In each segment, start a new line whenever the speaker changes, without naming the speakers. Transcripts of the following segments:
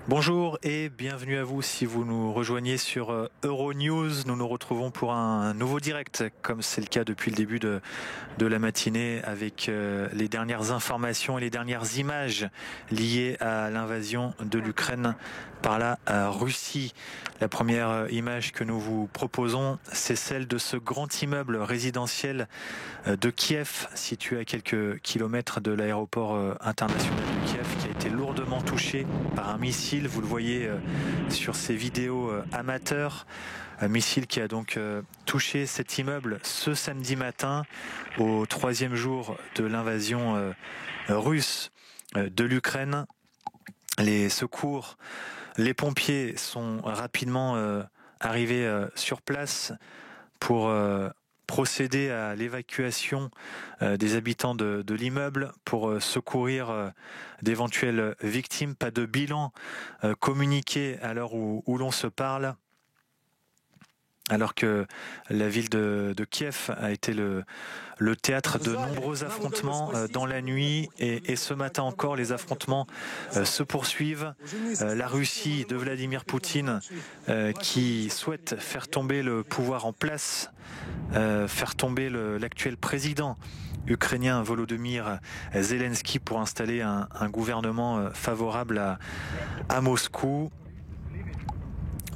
Bonjour et bienvenue à vous si vous nous rejoignez sur Euronews. Nous nous retrouvons pour un nouveau direct, comme c'est le cas depuis le début de la matinée, avec les dernières informations et les dernières images liées à l'invasion de l'Ukraine par la Russie. La première image que nous vous proposons, c'est celle de ce grand immeuble résidentiel de Kiev, situé à quelques kilomètres de l'aéroport international de Kiev, qui a été lourdement touché par un missile. Vous le voyez sur ces vidéos amateurs. Un missile qui a donc touché cet immeuble ce samedi matin, au troisième jour de l'invasion russe de l'Ukraine. Les secours, les pompiers sont rapidement arrivés sur place pour procéder à l'évacuation des habitants de l'immeuble, pour secourir d'éventuelles victimes. Pas de bilan communiqué à l'heure où l'on se parle, alors que la ville de Kiev a été le théâtre de nombreux affrontements dans la nuit, et ce matin encore les affrontements se poursuivent. La Russie de Vladimir Poutine qui souhaite faire tomber le pouvoir en place, faire tomber l'actuel président ukrainien Volodymyr Zelensky pour installer un gouvernement favorable à Moscou.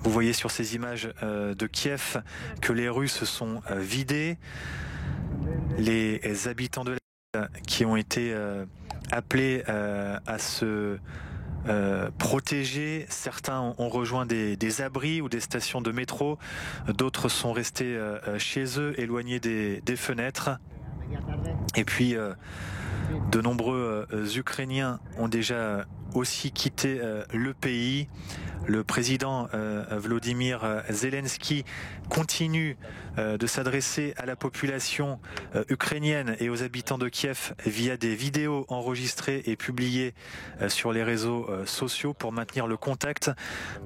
Vous voyez sur ces images de Kiev que les rues se sont vidées. Les habitants de la ville qui ont été appelés à se protéger. Certains ont rejoint des abris ou des stations de métro. D'autres sont restés chez eux, éloignés des fenêtres. Et puis, de nombreux Ukrainiens ont déjà aussi quitté le pays. Le président Volodymyr Zelensky continue de s'adresser à la population ukrainienne et aux habitants de Kiev via des vidéos enregistrées et publiées sur les réseaux sociaux pour maintenir le contact,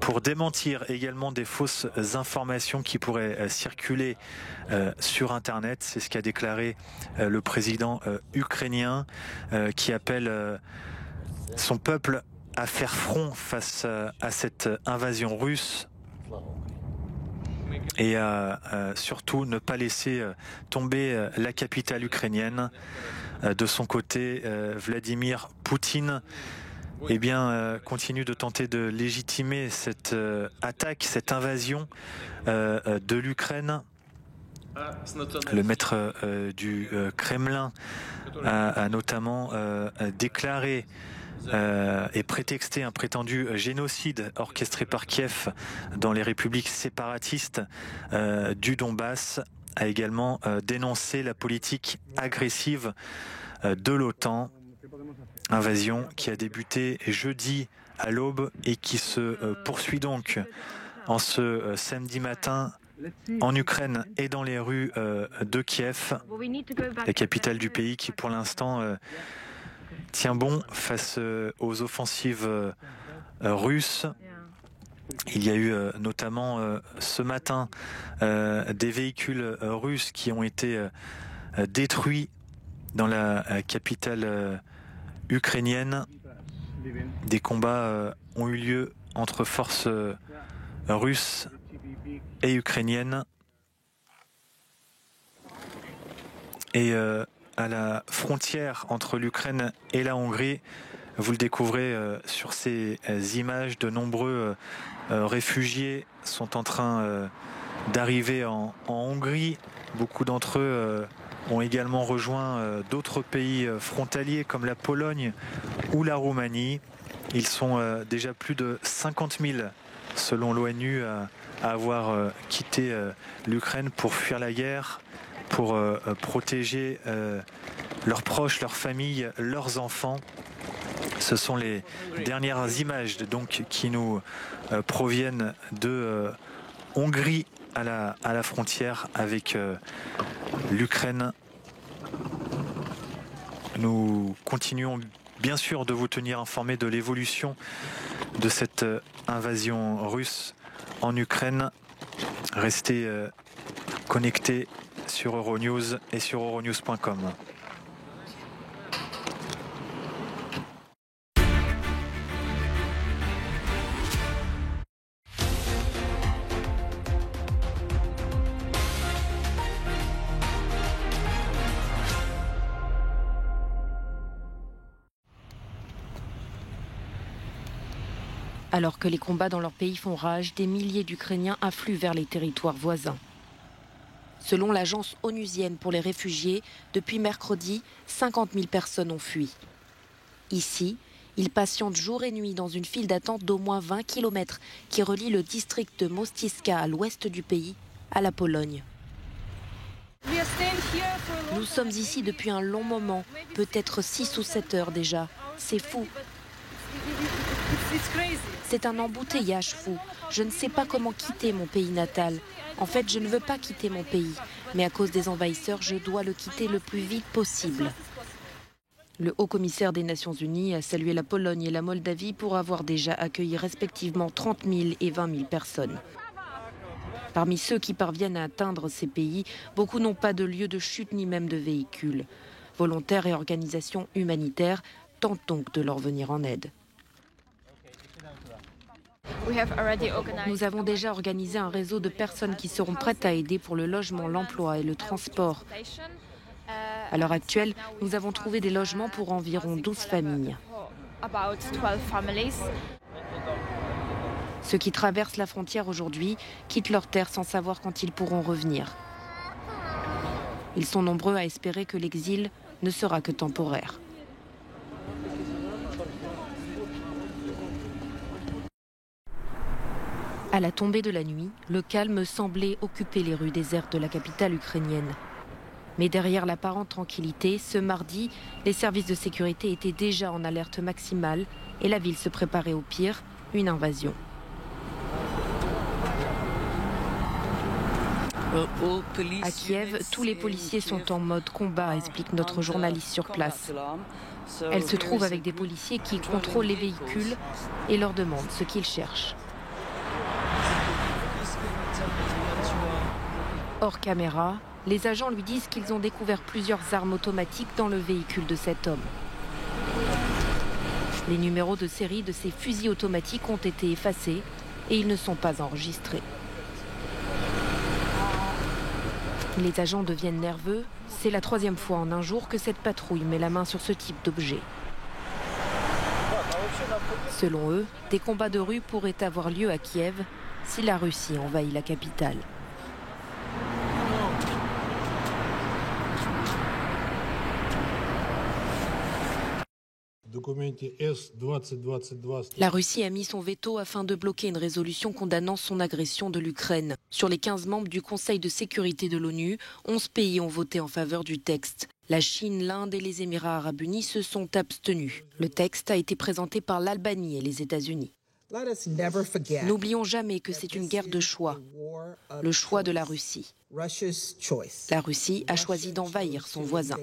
pour démentir également des fausses informations qui pourraient circuler sur Internet. C'est ce qu'a déclaré le président ukrainien, qui appelle son peuple à faire front face à cette invasion russe et à surtout ne pas laisser tomber la capitale ukrainienne. De son côté, Vladimir Poutine continue de tenter de légitimer cette attaque, cette invasion de l'Ukraine. Le maître du Kremlin a notamment déclaré et prétexté un prétendu génocide orchestré par Kiev dans les républiques séparatistes du Donbass, a également dénoncé la politique agressive de l'OTAN. Invasion qui a débuté jeudi à l'aube et qui se poursuit donc en ce samedi matin en Ukraine et dans les rues de Kiev, la capitale du pays qui pour l'instant tient bon face aux offensives russes. Il y a eu notamment ce matin des véhicules russes qui ont été détruits dans la capitale ukrainienne. Des combats ont eu lieu entre forces russes et ukrainiennes. Et à la frontière entre l'Ukraine et la Hongrie, vous le découvrez sur ces images, de nombreux réfugiés sont en train d'arriver en Hongrie. Beaucoup d'entre eux ont également rejoint d'autres pays frontaliers comme la Pologne ou la Roumanie. Ils sont déjà plus de 50 000 selon l'ONU à avoir quitté l'Ukraine pour fuir la guerre, pour protéger leurs proches, leurs familles, leurs enfants. Ce sont les dernières images donc qui nous proviennent de Hongrie à la frontière avec l'Ukraine. Nous continuons bien sûr de vous tenir informé de l'évolution de cette invasion russe en Ukraine. Restez connectés sur Euronews et sur euronews.com.
Alors que les combats dans leur pays font rage, des milliers d'Ukrainiens affluent vers les territoires voisins. Selon l'agence onusienne pour les réfugiés, depuis mercredi, 50 000 personnes ont fui. Ici, ils patientent jour et nuit dans une file d'attente d'au moins 20 km qui relie le district de Mościska à l'ouest du pays à la Pologne. Nous sommes ici depuis un long moment, peut-être 6 ou 7 heures déjà. C'est fou. C'est un embouteillage fou. Je ne sais pas comment quitter mon pays natal. En fait, je ne veux pas quitter mon pays, mais à cause des envahisseurs, je dois le quitter le plus vite possible. Le haut-commissaire des Nations Unies a salué la Pologne et la Moldavie pour avoir déjà accueilli respectivement 30 000 et 20 000 personnes. Parmi ceux qui parviennent à atteindre ces pays, beaucoup n'ont pas de lieu de chute ni même de véhicules. Volontaires et organisations humanitaires tentent donc de leur venir en aide. Nous avons déjà organisé un réseau de personnes qui seront prêtes à aider pour le logement, l'emploi et le transport. À l'heure actuelle, nous avons trouvé des logements pour environ 12 familles. Ceux qui traversent la frontière aujourd'hui quittent leur terre sans savoir quand ils pourront revenir. Ils sont nombreux à espérer que l'exil ne sera que temporaire. À la tombée de la nuit, le calme semblait occuper les rues désertes de la capitale ukrainienne. Mais derrière l'apparente tranquillité, ce mardi, les services de sécurité étaient déjà en alerte maximale et la ville se préparait au pire, une invasion. À Kiev, tous les policiers sont en mode combat, explique notre journaliste sur place. Elle se trouve avec des policiers qui contrôlent les véhicules et leur demandent ce qu'ils cherchent. Hors caméra, les agents lui disent qu'ils ont découvert plusieurs armes automatiques dans le véhicule de cet homme. Les numéros de série de ces fusils automatiques ont été effacés et ils ne sont pas enregistrés. Les agents deviennent nerveux. C'est la 3e fois en un jour que cette patrouille met la main sur ce type d'objet. Selon eux, des combats de rue pourraient avoir lieu à Kiev si la Russie envahit la capitale. La Russie a mis son veto afin de bloquer une résolution condamnant son agression de l'Ukraine. Sur les 15 membres du Conseil de sécurité de l'ONU, 11 pays ont voté en faveur du texte. La Chine, l'Inde et les Émirats arabes unis se sont abstenus. Le texte a été présenté par l'Albanie et les États-Unis. N'oublions jamais que c'est une guerre de choix, le choix de la Russie. La Russie a choisi d'envahir son voisin.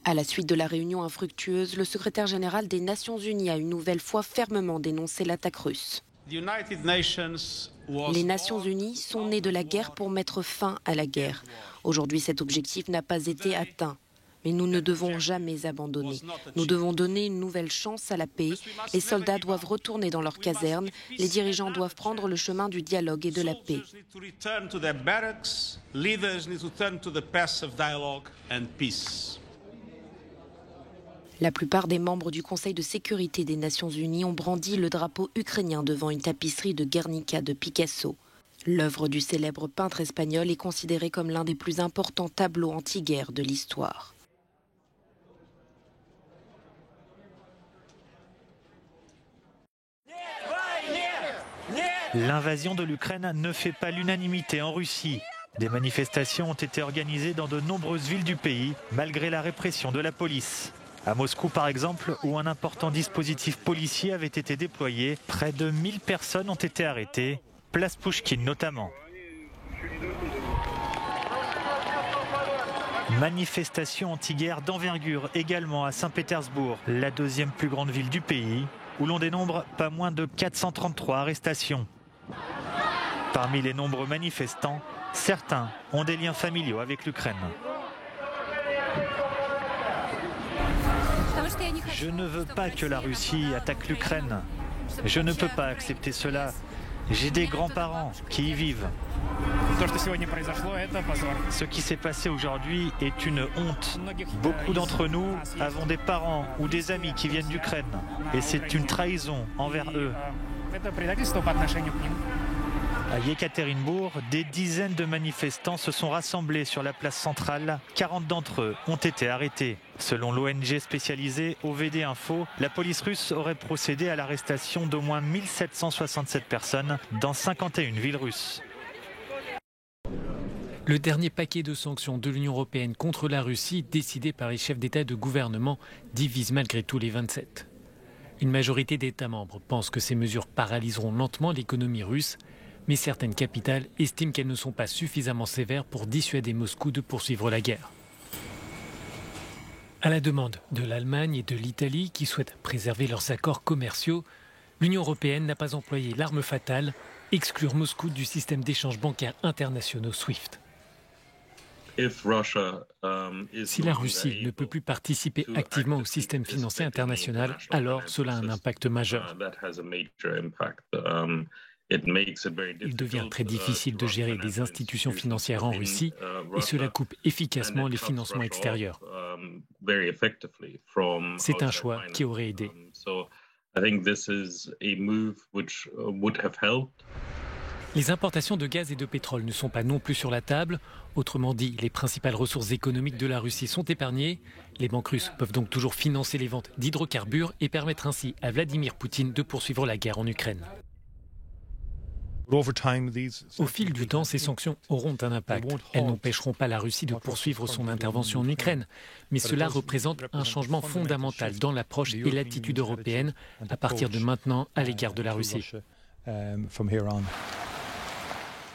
À la suite de la réunion infructueuse, le secrétaire général des Nations Unies a une nouvelle fois fermement dénoncé l'attaque russe. Les Nations Unies sont nées de la guerre pour mettre fin à la guerre. Aujourd'hui, cet objectif n'a pas été atteint. Mais nous ne devons jamais abandonner. Nous devons donner une nouvelle chance à la paix. Les soldats doivent retourner dans leurs casernes. Les dirigeants doivent prendre le chemin du dialogue et de la paix. La plupart des membres du Conseil de sécurité des Nations Unies ont brandi le drapeau ukrainien devant une tapisserie de Guernica de Picasso. L'œuvre du célèbre peintre espagnol est considérée comme l'un des plus importants tableaux anti-guerre de l'histoire.
L'invasion de l'Ukraine ne fait pas l'unanimité en Russie. Des manifestations ont été organisées dans de nombreuses villes du pays, malgré la répression de la police. À Moscou, par exemple, où un important dispositif policier avait été déployé, près de 1000 personnes ont été arrêtées, place Pouchkine notamment. Manifestation anti-guerre d'envergure également à Saint-Pétersbourg, la 2e plus grande ville du pays, où l'on dénombre pas moins de 433 arrestations. Parmi les nombreux manifestants, certains ont des liens familiaux avec l'Ukraine. Je ne veux pas que la Russie attaque l'Ukraine. Je ne peux pas accepter cela. J'ai des grands-parents qui y vivent. Ce qui s'est passé aujourd'hui est une honte. Beaucoup d'entre nous avons des parents ou des amis qui viennent d'Ukraine et c'est une trahison envers eux. À Yekaterinbourg, des dizaines de manifestants se sont rassemblés sur la place centrale. 40 d'entre eux ont été arrêtés. Selon l'ONG spécialisée OVD Info, la police russe aurait procédé à l'arrestation d'au moins 1767 personnes dans 51 villes russes.
Le dernier paquet de sanctions de l'Union européenne contre la Russie, décidé par les chefs d'État et de gouvernement, divise malgré tout les 27. Une majorité d'États membres pense que ces mesures paralyseront lentement l'économie russe, mais certaines capitales estiment qu'elles ne sont pas suffisamment sévères pour dissuader Moscou de poursuivre la guerre. À la demande de l'Allemagne et de l'Italie, qui souhaitent préserver leurs accords commerciaux, l'Union européenne n'a pas employé l'arme fatale, exclure Moscou du système d'échanges bancaires internationaux SWIFT. Si la Russie ne peut plus participer activement au système financier international, alors cela a un impact majeur. Il devient très difficile de gérer des institutions financières en Russie et cela coupe efficacement les financements extérieurs. C'est un choix qui aurait aidé. Les importations de gaz et de pétrole ne sont pas non plus sur la table. Autrement dit, les principales ressources économiques de la Russie sont épargnées. Les banques russes peuvent donc toujours financer les ventes d'hydrocarbures et permettre ainsi à Vladimir Poutine de poursuivre la guerre en Ukraine. Au fil du temps, ces sanctions auront un impact. Elles n'empêcheront pas la Russie de poursuivre son intervention en Ukraine, mais cela représente un changement fondamental dans l'approche et l'attitude européenne à partir de maintenant à l'égard de la Russie.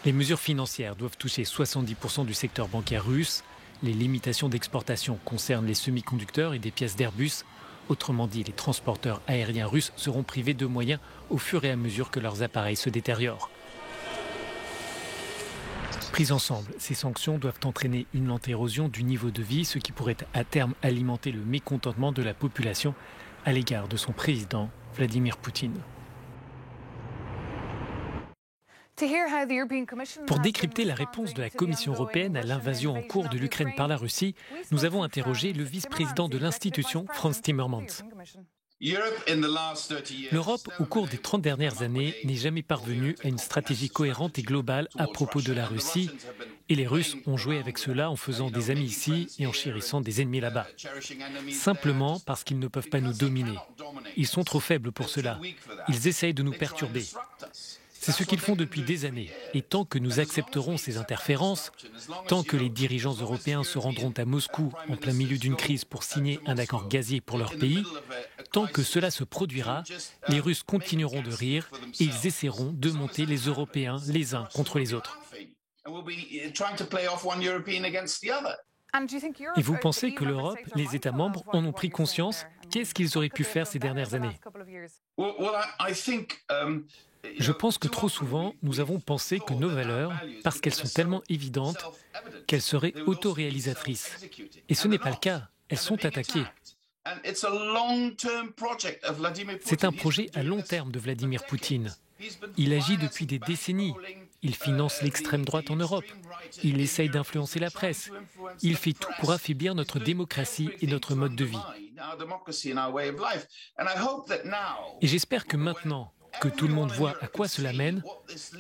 Les mesures financières doivent toucher 70% du secteur bancaire russe. Les limitations d'exportation concernent les semi-conducteurs et des pièces d'Airbus. Autrement dit, les transporteurs aériens russes seront privés de moyens au fur et à mesure que leurs appareils se détériorent. Prises ensemble, ces sanctions doivent entraîner une lente érosion du niveau de vie, ce qui pourrait à terme alimenter le mécontentement de la population à l'égard de son président, Vladimir Poutine. Pour décrypter la réponse de la Commission européenne à l'invasion en cours de l'Ukraine par la Russie, nous avons interrogé le vice-président de l'institution, Frans Timmermans. L'Europe, au cours des 30 dernières années, n'est jamais parvenue à une stratégie cohérente et globale à propos de la Russie. Et les Russes ont joué avec cela en faisant des amis ici et en chérissant des ennemis là-bas. Simplement parce qu'ils ne peuvent pas nous dominer. Ils sont trop faibles pour cela. Ils essayent de nous perturber. C'est ce qu'ils font depuis des années. Et tant que nous accepterons ces interférences, tant que les dirigeants européens se rendront à Moscou en plein milieu d'une crise pour signer un accord gazier pour leur pays, tant que cela se produira, les Russes continueront de rire et ils essaieront de monter les Européens les uns contre les autres. Et vous pensez que l'Europe, les États membres en ont pris conscience? Qu'est-ce qu'ils auraient pu faire ces dernières années? Je pense que trop souvent, nous avons pensé que nos valeurs, parce qu'elles sont tellement évidentes, qu'elles seraient autoréalisatrices. Et ce n'est pas le cas, elles sont attaquées. C'est un projet à long terme de Vladimir Poutine. Il agit depuis des décennies. Il finance l'extrême droite en Europe. Il essaye d'influencer la presse. Il fait tout pour affaiblir notre démocratie et notre mode de vie. Et j'espère que maintenant, que tout le monde voit à quoi cela mène,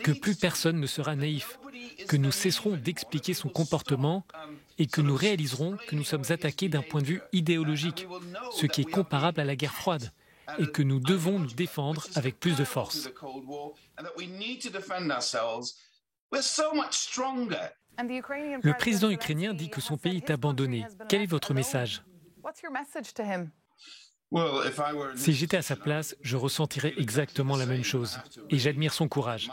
que plus personne ne sera naïf, que nous cesserons d'expliquer son comportement et que nous réaliserons que nous sommes attaqués d'un point de vue idéologique, ce qui est comparable à la guerre froide, et que nous devons nous défendre avec plus de force. Le président ukrainien dit que son pays est abandonné. Quel est votre message? Si j'étais à sa place, je ressentirais exactement la même chose. Et j'admire son courage.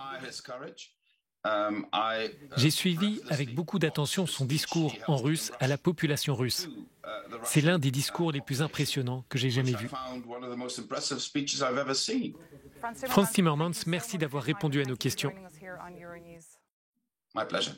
J'ai suivi avec beaucoup d'attention son discours en russe à la population russe. C'est l'un des discours les plus impressionnants que j'ai jamais vus. Frans Timmermans, merci d'avoir répondu à nos questions.
My pleasure.